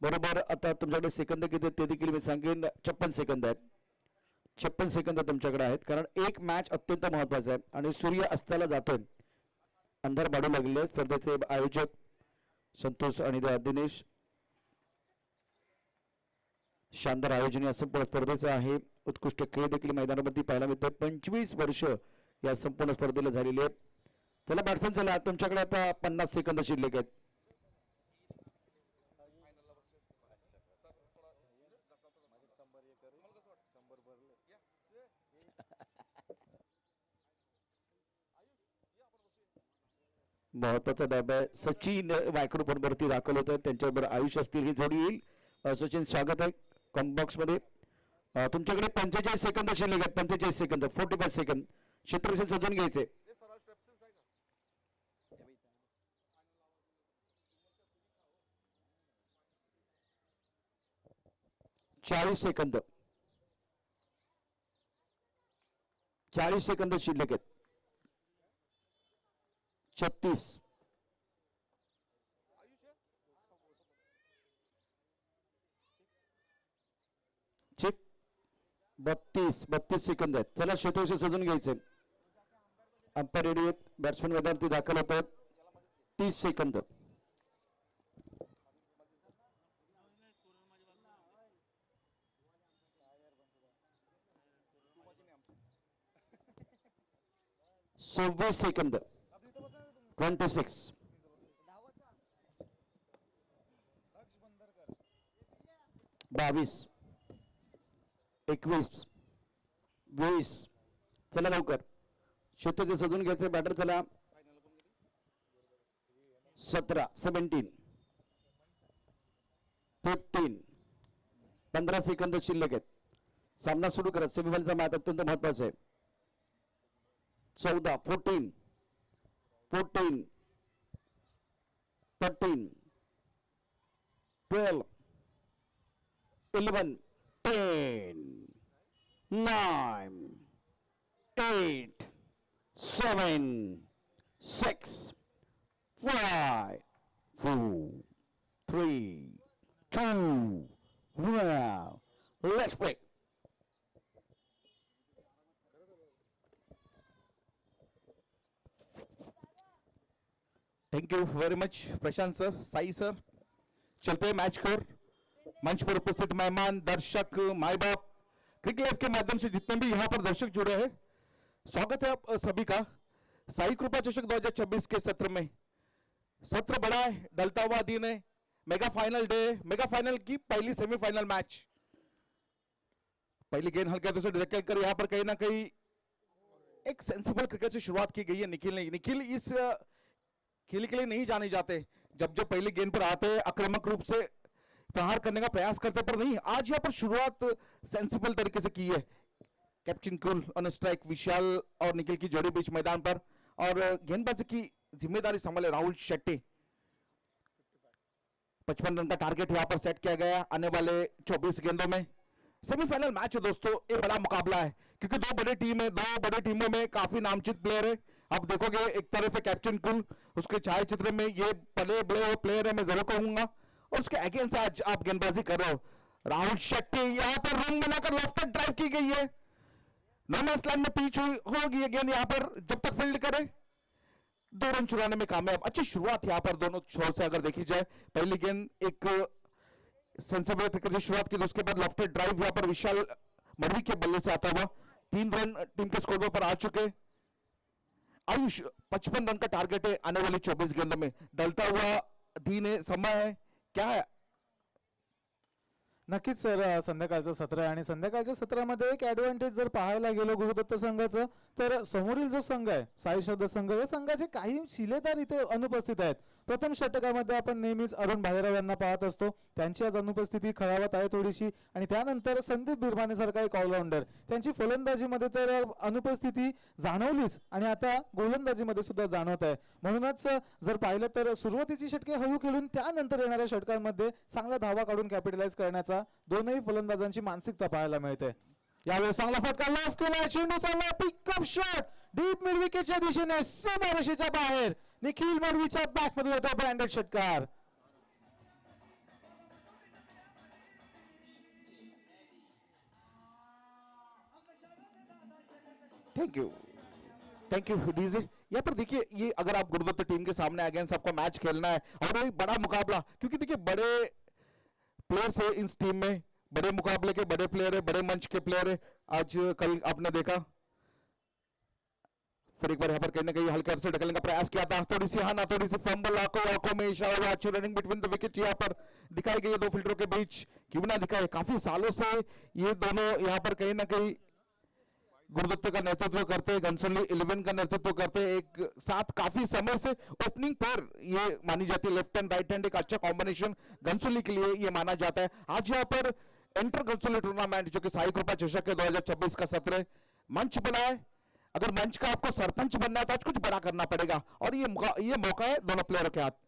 बरोबर आता तुमच्याकडे सेकंद किती आहेत ते देखील मी सांगेन. 56 सेकंद आहेत. 56 सेकंद तुमच्याकडे आहेत, कारण एक मॅच अत्यंत महत्वाचा आहे आणि सूर्य अस्ताला जातोय. अंधार पाडू लागले. स्पर्धेचे आयोजक संतोष आणि दिनेश. शानदार आयोजन या संपूर्ण स्पर्धेचं आहे. उत्कृष्ट खेळ देखील मैदानावरती पाहायला मिळतोय. 25 वर्ष या संपूर्ण स्पर्धेला झालेली आहेत. चला बॅट्समन चला, तुमच्याकडे आता 50 सेकंद शिल्लक आहेत. महत्वाचा डाबा आहे. सचिन मायक्रोफोन वरती दाखल होत आहेत. त्यांच्याबरोबर आयुष असतील, ही जोडी येईल. सचिन स्वागत आहे कॉम्बॉक्स मध्ये. तुमच्याकडे 45 सेकंद शिल्लक आहेत. 45 सेकंद, 45 सेकंद. क्षेत्ररक्षण सजवून घ्यायचे. 40 सेकंद, 40 सेकंद शिल्लक आहेत. 36, 32 सेकंद आहेत. चला क्षेत्ररक्षण सजून घ्यायचे. अंपायर रेडी आहेत. बॅट्समन मैदानावरती दाखल होत आहेत. 30 सेकंद. सव्वीस सेकंद. 26, 22, 21, 20. चला लवकर क्षेत्र सजून घ्यायचं. बॅटर चला. 17, 17, 15. 15 सेकंद शिल्लक आहेत. सामना सुरू करा. सेमीफायनलचा मॅच अत्यंत महत्वाचा आहे. 14, 14, 14, 13, 12, 11, 10, 9, 8, 7, 6, 5, 4, 3, 2, 1. Let's play. Thank you very much Prashant sir, Sai sir. चलते हैं मैच को. मंच पर उपस्थित मेहमान, दर्शक, माई बाप, क्रिक लाइव के माध्यम से जितने भी यहाँ पर दर्शक जुड़े हैं, स्वागत है आप सभी का साई कृपा चषक 2026 के सत्र में. सत्र बड़ा है, ढलता हुआ दिन है, mega final day, mega final की पहली सेमीफाइनल मैच. पहली गेंद हल्के हाथों से धकेल कर यहाँ पर कहीं ना कहीं एक सेंसिबल क्रिकेट से शुरुआत की गई है निखिल ने. निखिल इस खेल के लिए नहीं जाने जाते. जब जब पहली गेंद पर आते हैं आक्रामक रूप से प्रहार करने का प्रयास करते, पर नहीं, आज यहाँ पर शुरुआत सेंसिबल तरीके से की है. कैप्टन कूल ऑन स्ट्राइक, विशाल और निखिल की जोड़ी बीच मैदान पर, और गेंदबाजी की जिम्मेदारी संभाले राहुल शेट्टी. 55 रन का टारगेट यहाँ पर सेट किया गया आने वाले 24 गेंदों में. सेमीफाइनल मैच है दोस्तों, एक बड़ा मुकाबला है क्योंकि दो बड़ी टीम है, दो बड़ी टीमों में काफी नामचीन प्लेयर है. आप देखोगे एक तरफ है कैप्टन कुल, उसके छाया चित्र में ये बड़े बड़े प्लेयर है, मैं जरूर कहूंगा, और उसके अगेंस्ट आज आप गेंदबाजी कर रहे हो। राहुल शेट्टी यहाँ पर रन बनाकर लेफ्ट ड्राइव की गई है, नो मैच लाइन में पिच होगी गेंद, यहाँ पर जब तक फील्ड करे 2 रन चुराने में कामयाब। अच्छी शुरुआत यहाँ पर दोनों छोर से अगर देखी जाए, पहली गेंद एक सेंसिबल क्रिकेट से शुरुआत की, उसके बाद लेफ्ट ड्राइव यहाँ पर विशाल मरवी के बल्ले से आता हुआ 3 रन टीम के स्कोर पर आ चुके। आयुष 55 रन का टारगेट है आने वाली 24 गेंदों में, डलता हुआ दिन है, समय है, क्या है? नक्कीच सर, संध्याकाळचं सत्र आहे आणि संध्याकाळच्या सत्रामध्ये एक ऍडव्हान्टेज जर पाहायला गेलो गुरुदत्त संघाचं, तर समोरील जो संघ आहे साई शब्द संघ, या संघाचे काही शिलेदार इथे अनुपस्थित आहेत. प्रथम षटकामध्ये आपण नेहमीच अरुण भालेराव यांना पाहत असतो, त्यांची आज अनुपस्थिती खळावत आहे थोडीशी. आणि त्यानंतर संदीप बिरमाने सारखा एक ऑलराऊंडर, त्यांची फलंदाजीमध्ये तर अनुपस्थिती जाणवलीच आणि आता गोलंदाजीमध्ये सुद्धा जाणवत आहे. म्हणूनच जर पाहिलं तर सुरुवातीची षटके हळू खेळून त्यानंतर येणाऱ्या षटकांमध्ये चांगला धावा काढून कॅपिटलाइज करण्याचा दोनही फलंदाजांची मानसिकता पाहायला मिळते. यावेळी चांगला फटका लॉफ केला, चेंडू चालला पिकअप शॉट डीप मिड विकेटच्या दिशेने सीमारेषेच्या बाहेर, निखिल मडवीच्या बॅट मध्ये होता ब्रँडेड षटकार. Thank you DJ. यहाँ पर देखिए, ये अगर आप गुरुदत्त टीम के सामने अगेंस्ट आपको मैच खेलना है और वो एक बड़ा मुकाबला, क्योंकि देखिए बड़े प्लेयर्स है इस टीम में, बड़े मुकाबले के बड़े प्लेयर है, बड़े मंच के प्लेयर है। आज कल आपने देखा, फिर एक बार यहाँ पर कहीं ना कहीं हल्के से ढकलने का प्रयास किया था, थोड़ी सी हाना, थोड़ी सी फंबल, आंखों में इशारा हुआ, अच्छी रनिंग बिटवीन द विकेट यहाँ पर दिखाई गई है 2 फील्डरों के बीच, क्यों ना दिखाए। काफी सालों से ये दोनों यहाँ पर कहीं ना कहीं गुरुदत्त का नेतृत्व करते, घनसोली 11 का नेतृत्व करते, एक साथ काफी समय से ओपनिंग पर ये मानी जाती है, लेफ्ट एंड राइट हैंड एक अच्छा कॉम्बिनेशन घनसोली के लिए ये माना जाता है। आज यहाँ पर एंटर घनसोली टूर्नामेंट जो कि साई कृपा चषक के 2026 का सत्र मंच बना है, अगर मंच का आपको सरपंच बनना है तो आज कुछ बड़ा करना पड़ेगा, और ये मौका है दोनों प्लेयरों के हाथ।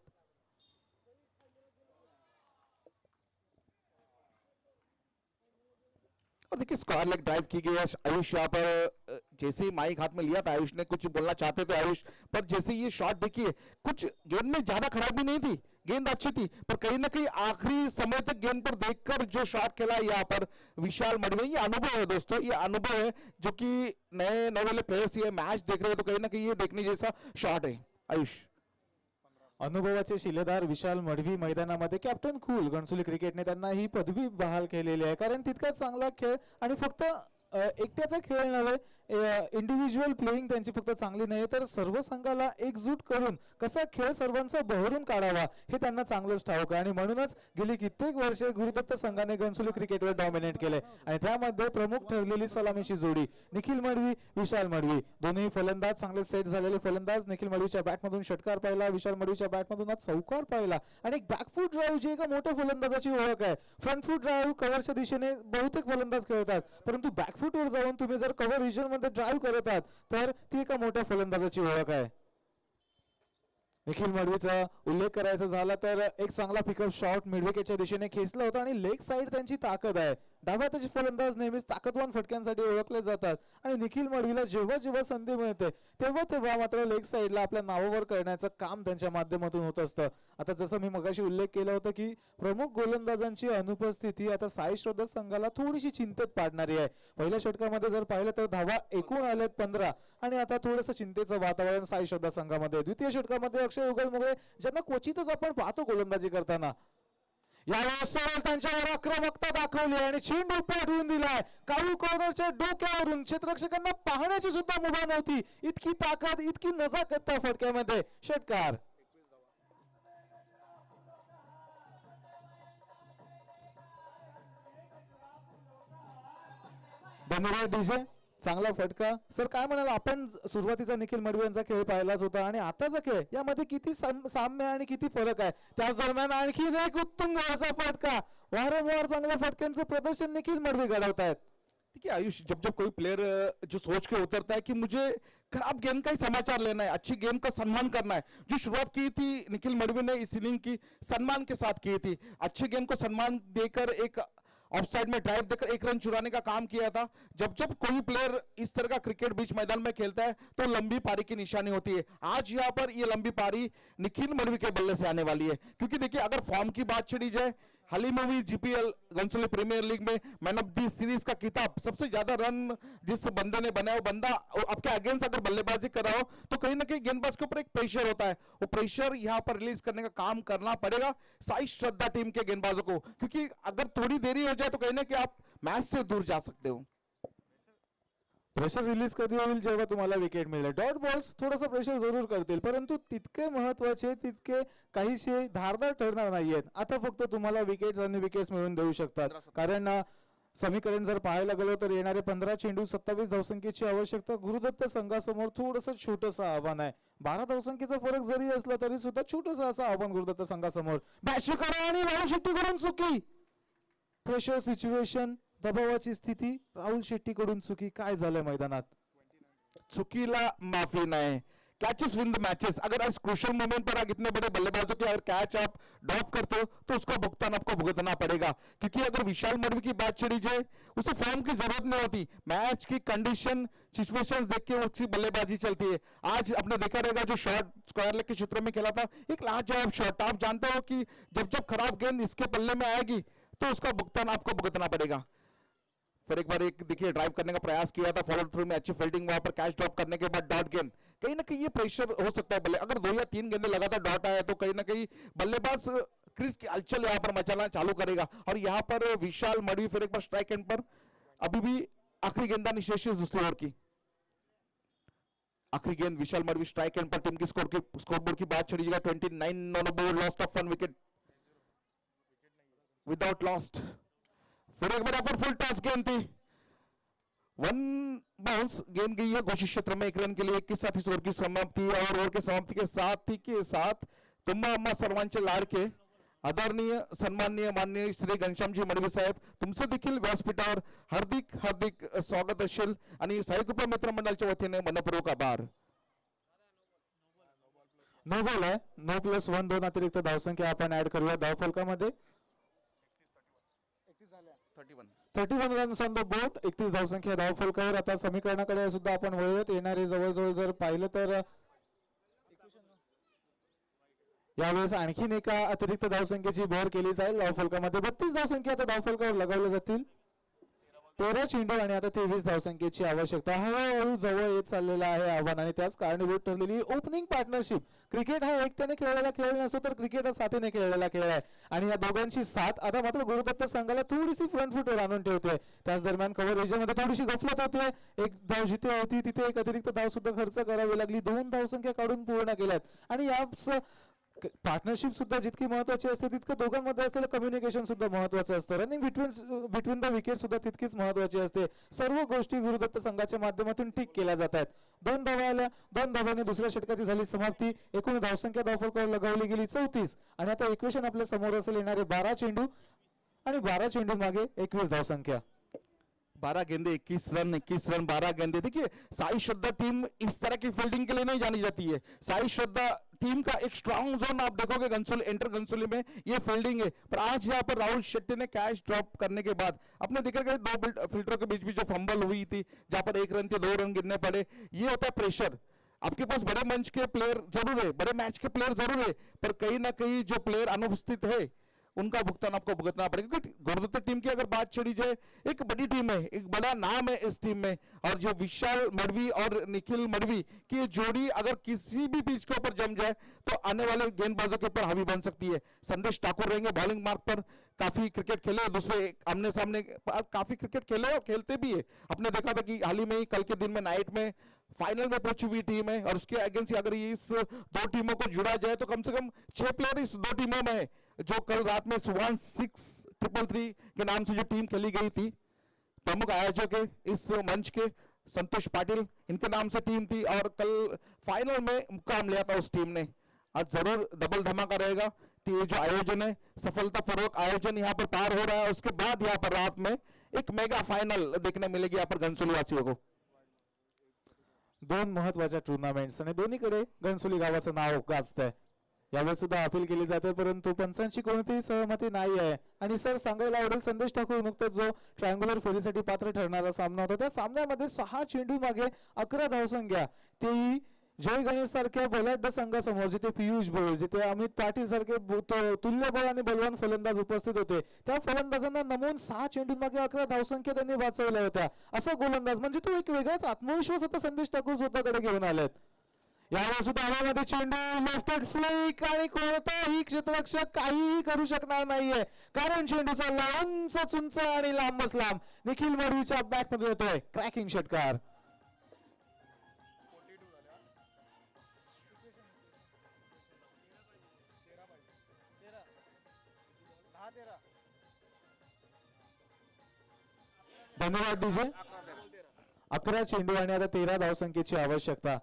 और देखिए स्क्वायर लेग ड्राइव की गई है, आयुष यहाँ पर जैसे ही माइक हाथ में लिया था, आयुष ने कुछ बोलना चाहते थे आयुष, पर जैसे ये शॉट देखिए, कुछ गेंद में ज्यादा खराबी नहीं थी, गेंद अच्छी थी, पर कहीं ना कहीं आखिरी समय तक गेंद पर देखकर जो शॉट खेला यहाँ पर विशाल मडवी, ये अनुभव है दोस्तों, ये अनुभव है जो कि नए वाले प्लेयर्स ये मैच देख रहे हैं तो कहीं ना कहीं ये देखने जैसा शॉट है। आयुष अनुभवाचे शिलेदार विशाल मडवी मैदानामध्ये, कॅप्टन कूल घनसोली क्रिकेटने त्यांना ही पदवी बहाल केलेली आहे, कारण तितका चांगला खेळ आणि फक्त एकट्याचा खेळ नव्हे, इंडिव्हिज्युअल प्लेइंग त्यांची फक्त चांगली नाही तर सर्व संघाला एकजूट करून कसा खेळ सर्वांचा बहरून काढावा हे त्यांना चांगलंच ठाऊक आहे. आणि म्हणूनच गेली कित्येक वर्षे गुरुदत्त संघाने घनसोली क्रिकेटवर डॉमिनेट केले आणि त्यामध्ये प्रमुख ठरलेली सलामीची जोडी निखिल मडवी विशाल मडवी, दोन्ही फलंदाज चांगले सेट झालेले फलंदाज. निखिल मडवीच्या बॅटमधून षटकार पाहिला, विशाल मडवीच्या बॅटमधून आज चौकार पाहिला, आणि एक बॅकफूट ड्राईव्ह जी एका मोठ्या फलंदाजाची ओळख आहे. फ्रंट फूट ड्राईव्ह कव्हरच्या दिशेने बहुतेक फलंदाज खेळतात, परंतु बॅकफूटवर जाऊन तुम्ही जर कव्हर रिजन मध्ये ड्राईव्ह करत आहात तर ती एका मोठ्या फलंदाजाची ओळख आहे. निखिल मडवीचा उल्लेख करायचा झाला तर एक चांगला पिकअप शॉट मिडविकेटच्या दिशेने खेचला होता आणि लेग साइड त्यांची ताकद आहे. डाव्या हाताचे फलंदाज नेहमीच ताकदवान फटक्यांसाठी ओळखले जातात आणि निखिल मडवीला जेव्हा जेव्हा संधी मिळते तेव्हा मात्र लेग साइडला आपल्या नावावर करण्याचं काम त्यांच्या माध्यमातून होत असतं. आता जसं मी मगाशी उल्लेख केला होता की प्रमुख गोलंदाजांची अनुपस्थिती आता साई श्रद्धा संघाला थोडीशी चिंतेत पाडणारी आहे. पहिल्या षटकामध्ये जर पाहिलं तर धावा एकूण आल्यात 15 आणि आता थोडंसं चिंतेचं वातावरण साई श्रद्धा संघामध्ये. द्वितीय षटकामध्ये अक्षय उगलमुळे ज्यांना क्वचितच आपण पाहतो गोलंदाजी करताना, यावेळेस सरळ त्यांच्यावर आक्रमकता दाखवली आणि चेंडू पाठवून दिलाय. काळू कॉर्नरच्या डोक्यावरून क्षेत्ररक्षकांना पाहण्याची सुद्धा मुभा नव्हती, इतकी ताकद इतकी नजाकत त्या फटक्यामध्ये. षटकार. धन्यवाद डीजे, चांगला फटका. सर काय म्हणाल आपण, सुरुवातीचा निखिल मडवी यांचा खेळ पाहिलाच होता आणि आताचा खेळ यामध्ये किती साम्य आणि किती फरक आहे. त्याच दरम्यान आणखी एक उत्तुंग असा फटका, वारंवार चांगल्या फटक्यांचं प्रदर्शन निखिल मडवी घडवतायत. देखिए आयुष, जब कोई प्लेयर जो सोच के उतरता है कि मुझे खराब गेंद का ही समाचार लेना है, अच्छी गेंद का सम्मान करना है, जो शुरुआत की थी निखिल मडवी ने इस इनिंग की सम्मान के साथ की थी, अच्छी गेंद को सम्मान देकर एक ऑफसाइड में ड्राइव देकर एक रन चुराने का काम किया था। जब जब कोई प्लेयर इस तरह का क्रिकेट बीच मैदान में खेलता है तो लंबी पारी की निशानी होती है। आज यहां पर ये लंबी पारी निखिल मरवी के बल्ले से आने वाली है, क्योंकि देखिए अगर फॉर्म की बात छिड़ी जाए, हाल ही में हुई जीपीएल घनसोली प्रीमियर लीग में मैन ऑफ द सीरीज का खिताब, सबसे ज्यादा रन जिस बंदे ने बनाया, वो बंदा आपके अगेंस्ट अगर बल्लेबाजी कर रहा हो तो कहीं ना कहीं गेंदबाज के ऊपर एक प्रेशर होता है। वो प्रेशर यहां पर रिलीज करने का काम करना पड़ेगा साई श्रद्धा टीम के गेंदबाजों को, क्योंकि अगर थोड़ी देरी हो जाए तो कहीं ना कहीं आप मैच से दूर जा सकते हो। प्रेशर रिलीज कधी होईल जेव्हा तुम्हाला विकेट मिळेल. डॉट बॉल्स थोडंसं प्रेशर जरूर करतील, परंतु तितके महत्वाचे, तितके काहीसे धारदार ठरणार नाहीयेत. आता फक्त तुम्हाला विकेट्स आणि विकेट्स मिळवून देऊ शकतात, कारण समीकरण जर पाहायला गेलो तर येणारे 15 चेंडू 27 धावसंख्येची आवश्यकता गुरुदत्त संघासमोर थोडंसं छोटंसं आव्हान आहे. 12 धावसंख्येचा फरक जरी असला तरी सुद्धा छोटंसं असं आव्हान गुरुदत्त संघासमोर. बॅशकडे आणि राहुल शेट्टीकडून चुकी. प्रेशर सिच्युएशन, दबावाची स्थिती, राहुल शेट्टीकडून चुकी. काय झालंय मैदानात? चुकीला माफी नहीं, कैचेस विन द मैचेस। अगर इस क्रूशियल मोमेंट पर आप इतने बड़े बल्लेबाजों की अगर कैच आप ड्रॉप करते हो तो उसका भुगतान आपको भुगतना पड़ेगा, क्योंकि अगर विशाल मरवी की बात चढ़ी जाए उसे फॉर्म की जरूरत नहीं होती, मैच की कंडीशन सिचुएशंस देख के उसकी बल्लेबाजी चलती है। आज आपने देखा रहेगा जो शॉट स्क्वायर लेग के क्षेत्र में खेला था, एक लाजवाब शॉट। आप जानते हो कि जब जब खराब गेंद इसके पल्ले में आएगी तो उसका भुगतान आपको भुगतना पड़ेगा। फिर एक बार एक देखिए ड्राइव करने का प्रयास किया था, फॉलो थ्रू में अच्छी फील्डिंग, वहां पर कैच ड्रॉप करने के बाद डॉट गेंद, कहीं ना कहीं ये प्रेशर हो सकता है बल्ले। अगर 2 या 3 गेंदे लगातार डॉट आया तो कहीं ना कहीं बल्लेबाज क्रीज की हलचल यहाँ पर मचाना चालू करेगा। और यहाँ पर विशाल मरवी फिर एक बार स्ट्राइक एंड पर, अभी भी आखिरी गेंदा शेष है दूसरी ओवर की। आखिरी गेंद विशाल मरवी स्ट्राइक एंड पर। टीम की स्कोरबोर्ड की बात छड़िएगा, 29 non board, lost of 1 wicket without lost. फिर एक बार फुल टॉस गेंद थी, 1 बाउंस गेंद गई है घोषित क्षेत्र में 1 रन के लिए। 21 साथ इस ओवर की समाप्ति, और ओवर के समाप्ति के साथ तुम्हा अम्मा सर्वांचे लाडके आदरणीय सन्माननीय माननीय श्री घनश्यामजी मडवी साहेब, तुमचं देखील व्यासपीठावर हार्दिक हार्दिक स्वागत असेल आणि साई कृपा मित्र मंडळाच्या वतीने मनपूर्वक आभार। नो बॉल आहे, नो +1, 2 अतिरिक्त धावसंख्या आपण ऍड करूया धावफलकामध्ये. 31 रन्स ऑन द बोर्ड, 31 धावसंख्या धावफलकावर. आता समीकरणाकडे सुद्धा आपण वळूयात. येणारे जवळजवळ जर पाहिलं तर यावेळेस आणखीन एका अतिरिक्त धावसंख्येची भर केली जाईल धावफलकामध्ये. 32 धावसंख्या आता धावफलकावर लगावल्या जातील. 13 चेंडू आणि आता 23 धावसंख्येची आवश्यकता. हळूहळू जवळ येत चाललेलं आहे आव्हान, आणि त्याच कारणीभूत ठरलेली ओपनिंग पार्टनरशिप. क्रिकेट हा एकट्याने खेळलेला खेळ नसतो, तर क्रिकेट हा साथीने खेळलेला खेळ आहे, आणि या दोघांची साथ आता मात्र गुरुदत्त संघाला थोडीशी फ्रंट फुटवर आणून ठेवते. त्याच दरम्यान कव्हर एरियामध्ये थोडीशी गफलत होते. एक धाव जिथे होती तिथे एक अतिरिक्त धाव सुद्धा खर्च करावी लागली. 2 धावसंख्या काढून पूर्ण केल्यात, आणि याच पार्टनरशिप सुद्धा जितकी महत्वाची असते तितकं दोघांमध्ये असलेलं कम्युनिकेशन सुद्धा महत्वाचं असतं. रनिंग बिटवीन द विकेट सुद्धा तितकीच महत्वाची असते. सर्व गोष्टी गुरुदत्त संघाच्या माध्यमातून ठीक केल्या जात आहेत. 2 धावा आल्या, 2 धावांनी दुसऱ्या षटकाची झाली समाप्ती. एकूण धावसंख्या धावफलकावर लगावली गेली 34, आणि आता इक्वेशन आपल्या समोर असेल. येणारे 12 चेंडू आणि 12 चेंडू मागे 21 धावसंख्या. 12 गेंदे 21 रन, 21 रन 12 गेंदे। देखिए साई श्रद्धा टीम इस तरह की फील्डिंग के लिए नहीं जानी जाती है। साई श्रद्धा टीम का एक स्ट्रांग जोन आप देखोगे घनसोली, एंटर घनसोली में ये फील्डिंग है। पर आज यहाँ पर राहुल शेट्टी ने कैच ड्रॉप करने के बाद आपने देखा कि 2 फील्डरों के बीच भी जो फंबल हुई थी, जहां पर 1 रन के 2 रन गिरने पड़े, ये होता है प्रेशर। आपके पास बड़े मंच के प्लेयर जरूर है, बड़े मैच के प्लेयर जरूर है, पर कहीं ना कहीं जो प्लेयर अनुपस्थित है उनका भुगतान आपको भुगतना पड़ेगा। क्योंकि गुरुदत्त टीम की अगर बात चढ़ी जाए, एक बड़ी टीम है, एक बड़ा नाम है इस टीम में, और जो विशाल मरवी और निखिल मरवी की जोड़ी अगर किसी भी पिच के ऊपर जम जाए तो आने वाले गेंदबाजों के ऊपर हावी बन सकती है। संदेश ठाकुर रहेंगे बॉलिंग मार्क पर, काफी क्रिकेट खेले, दूसरे आमने सामने काफी क्रिकेट खेले और खेलते भी है। आपने देखा था कि हाल ही में ही कल के दिन में नाइट में फाइनल में पहुंची हुई टीम है, और उसके अगेंस्ट अगर इस 2 टीमों को जुड़ा जाए तो कम से कम 6 प्लेयर इस 2 टीमों में है। जो कल रात में सुवान 633 के नाम से जो टीम खेली गई थी, प्रमुख आयोजक है इस मंच के संतोष पाटिल, इनके नाम से टीम थी, और कल फाइनल में मुकाम लिया था उस टीम ने। आज जरूर डबल धमाका रहेगा। जो आयोजन है, सफलतापूर्वक आयोजन यहाँ पर पार हो रहा है। उसके बाद यहाँ पर रात में एक मेगा फाइनल देखने मिलेगी यहाँ पर घनसोली वासियों को। 2 महत्वाच्या टुर्नामेंट्स, आणि दोन्हीकडे घनसोली गावाचं नाव गाजतंय. यावेळेस सुद्धा अपील केली जाते, परंतु पंचांची कोणतीही सहमती नाही आहे. आणि सर सांगायला आवडेल, संदेश ठाकूर नुकतंच जो ट्रायंग्युलर फेरीसाठी पात्र ठरणारा सामना होता, त्या सामन्यामध्ये 6 चेंडू मागे 11 धावसंख्या, तेही जय गणेश सारख्या बलाढ्य संघासमोर, जिथे पियुष भोळ, जिथे अमित पाटील सारखे तुल्यबळ आणि बलवान फलंदाज उपस्थित होते, त्या फलंदाजांना नमून 6 चेंडू मागे 11 धावसंख्या त्यांनी वाचवल्या होत्या. असा गोलंदाज म्हणजे तो एक वेगळाच आत्मविश्वास आता संदेश ठाकूर स्वतःकडे घेऊन आलेत. यावेळेस सुद्धा हवेमध्ये चेंडू, लेफ्टेड फ्लिक, आणि कोणताही क्षेत्ररक्षक काहीही करू शकणार नाहीये, कारण चेंडूचा लांबच उंच आणि लांबच लांब निखिल मडवीच्या बॅट मध्ये येतोय क्रॅकिंग षटकार. धन्यवाद डीजे. 11 चेंडू आणि आता 13 धावसंख्येची आवश्यकता.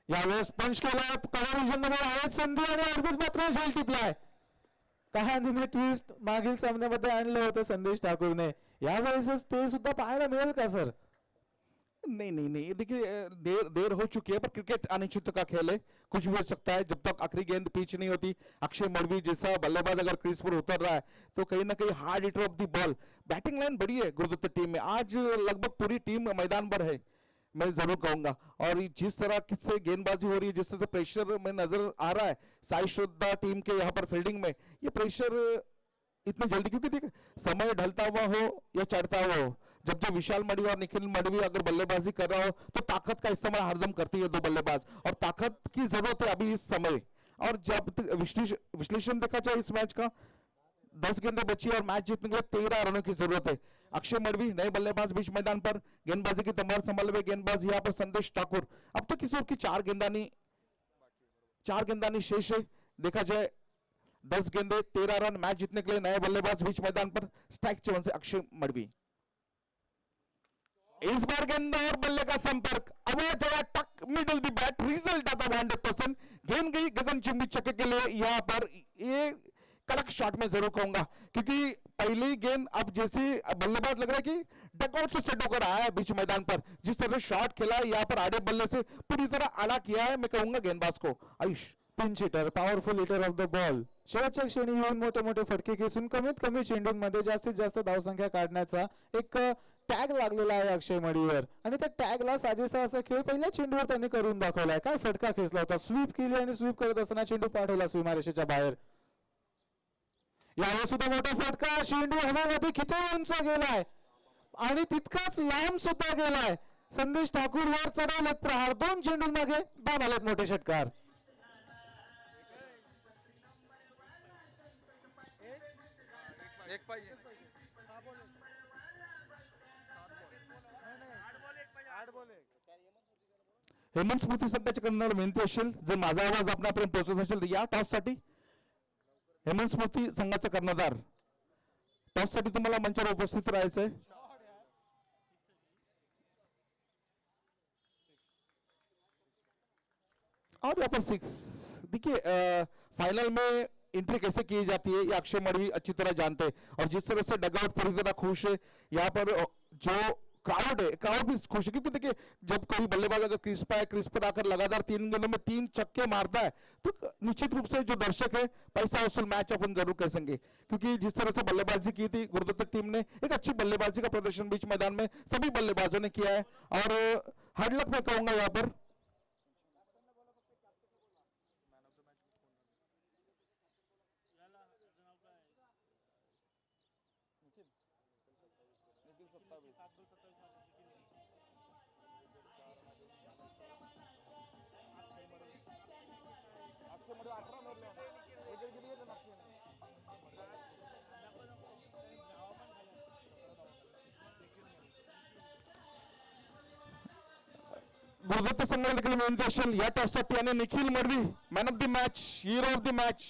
यावेळेस पंच केला, कव्हर मध्ये आहेत संधी, आणि अर्पित मात्र झेल टिपलाय. कहाणीने ट्विस्ट मागील सामन्यामध्ये आणलं होतं संदेश ठाकूरने, यावेळेस ते सुद्धा पाहायला मिळेल का सर? नहीं नहीं नहीं, देखिए देर हो चुकी है, पर क्रिकेट अनिश्चित का खेल है, कुछ भी हो सकता है जब तक आखिरी गेंद पिच नहीं होती. अक्षय मड़वी जैसा बल्लेबाज अगर क्रीज पर उतर रहा है तो कहीं ना कहीं hard hitter of the ball. Batting line बड़ी है गुरुदत्त टीम में, आज लगभग पूरी टीम मैदान पर है, मैं जरूर कहूंगा. और जिस तरह से गेंदबाजी हो रही है, जिस तरह से प्रेशर में नजर आ रहा है साई श्रद्धा टीम के यहाँ पर फील्डिंग में, ये प्रेशर इतनी जल्दी, क्योंकि देखिए समय ढलता हुआ हो या चढ़ता हुआ हो, जब जब विशाल मड़वी और निखिल मड़वी अगर बल्लेबाजी कर रहा हो तो ताकत का इस्तेमाल हरदम करती है दो बल्लेबाज, और ताकत की जरूरत है अभी इस समय. और जब विश्लेषण देखा जाए इस मैच का, 10 गेंदें बची और मैच जीतने के लिए 13 रनों की जरूरत है. अक्षय मड़वी नए बल्लेबाज बीच मैदान पर, गेंदबाजी की तमाम संभाले हुए गेंदबाज यहाँ पर संदेश ठाकुर. अब तो किसी और की 4 गेंदानी शेष है. देखा जाए 10 गेंदे 13 रन, मैच जीतने के लिए नए बल्लेबाज बीच मैदान पर, स्ट्राइक 54 से अक्षय मड़वी. इस बार गेंद और बल्ले का संपर्क, आवाज आया टक, मिडल द बैट, रिजल्ट आता 100%. गेंद गई गगनचुंबी छक्के के लिए. यहाँ पर ये कड़क शॉट में जरूर कहूंगा, क्योंकि पहली गेंद अब जैसे बल्लेबाज लग रहा है कि डकआउट से सेट होकर आया है बीच मैदान पर, जिस तरह शॉट खेला है यहाँ पर आड़े बल्ले से पूरी तरह आला किया है, मैं कहूंगा गेंदबाज को. Ayush pinch hitter, powerful hitter of the ball, शेवटच्या क्षणी येऊन मोठे मोठे फटके खेचून कमीत कमी चेंडूंमध्ये जास्तीत जास्त धावसंख्या काढण्याचा एक टॅग लागलेला आहे अक्षय मडवीवर, आणि त्या टॅगला साजेसा असा खेळ पहिल्या चेंडूवर त्यांनी करून दाखवलाय. काय फटका खेचला होता, स्वीप केली, आणि स्वीप करत असताना चेंडू पाठवला सीमारेषेच्या बाहेर. यावेळेस सुद्धा मोठा फटका, चेंडू हवेमध्ये किती उंच गेलाय आणि तितकाच लांब सुद्धा गेलाय. संदेश ठाकूर वर चढवलेत प्रहार, 2 चेंडू मागे 2 आलेत मोठे षटकार. हेमंत स्मृती संघाच्या करणार विनंती असेल, जर माझा आवाज आपल्यापर्यंत पोहोचत असेल तर या टॉस साठी हेमंत स्मृती संघाचा कर्णधार, टॉस साठी तुम्हाला मंचावर उपस्थित राहायचंय. और यहाँ पर 6, देखिए फाइनल में एंट्री कैसे की जाती है ये अक्षय मड़वी अच्छी तरह जानते हैं, और जिस तरह से डगआउट पूरी तरह खुश है, यहाँ पर जो क्राउड है, क्राउड भी खुश है, क्योंकि देखिए जब कोई बल्लेबाज अगर क्रीज पर आकर लगातार 3 गेंदों में 3 छक्के मारता है तो निश्चित रूप से जो दर्शक है पैसा वसूल मैच अपन जरूर कह सकेंगे, क्योंकि जिस तरह से बल्लेबाजी की थी गुरुदत्त टीम ने, एक अच्छी बल्लेबाजी का प्रदर्शन बीच मैदान में सभी बल्लेबाजों ने किया है, और हार्ड लक मैं कहूंगा यहाँ पर. गुरुदत्त संघाला देखील विनंती असेल या टॉससाठी, आणि Nikhil Madavi man of the match, hero of the match.